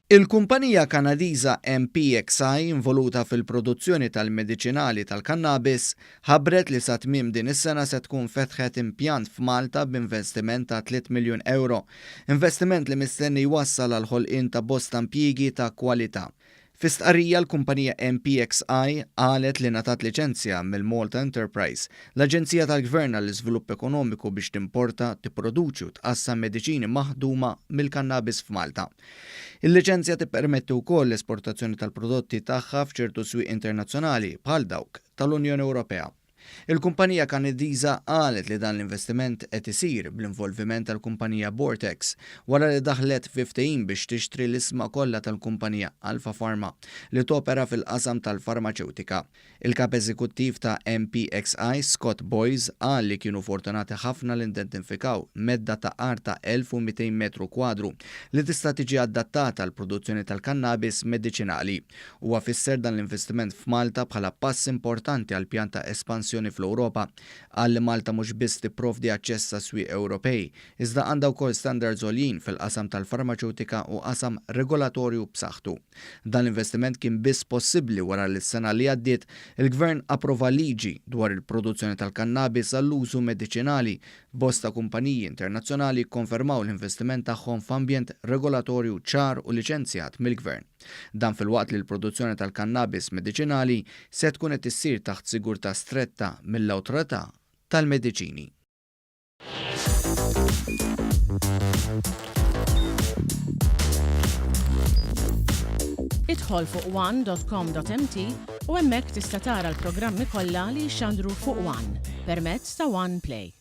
Il-kumpanija Kanadiża MPXI involuta fil-produzzjoni tal-mediċinali tal-kannabis ħabbret li sa tmiem din is-sena se tkun fetħet impjant f'Malta b'investiment ta' 3 miljun euro, investiment li mistenni jwassal għal ħolqien ta' bosta impjiegi ta' kwalità. Fi stqarrija l-kumpanija MPXI qalet li ngħatat liċenzja mill-Malta Enterprise, l-Aġenzija tal-Gvern għall-Iżvilupp Ekonomiku biex timporta, tipproduċi u tqassam mediċini maħduma mill-kannabis f'Malta. Il-liċenzja tippermetti wkoll l-esportazzjoni tal-prodotti tagħha f'ċertu swieq internazzjonali bħal dawk tal-Unjoni Ewropea. Il-kumpanija Kanadiża qalet li dan l-investiment qed isir bl-involviment tal-kumpanija Vortex wara li daħlet 15 biex tixtri l-isma kollha tal-kumpanija Alpha Pharma li topera fil-qasam tal-farmaceutika. Il-kap eżekuttiv ta' MPXI, Scott Boyes, qal li kienu fortunati ħafna li identifikaw medda ta' arta 1200 metru kwadru li tista' tiġi adattata għall produzzjoni tal-kannabis mediċinali. Huwa fisser dan l-investiment f'Malta bħala pass importanti għal pjan ta' espansjoni fl-Ewropa għalli Malta mhux biss tipprovdi aċċess sa' swieq Ewropej, iżda għandha wkoll standards għoljin fil-qasam tal-farmaceutika u qasam regolatorju b'saħħtu. Dan l-investiment kien biss possibbli wara li s-sena li għaddiet il-Gvern approva liġi dwar il-produzzjoni tal-kannabis għall-użu mediċinali. Bosta kumpaniji internazzjonali konfermaw l-investiment tagħhom f'ambjent regolatorju ċar u liċenzjat mill-Gvern. Dan fil-waqt li l-produzzjoni tal-kannabis mediċinali se tkun qed issir taħt sigurtà stretta mill-Awtorità tal-Mediċini. Idħol fuq one.com.mt u hemmhekk tista' tara l-programmi kollha li jxandru fuq One permezz ta' One Play.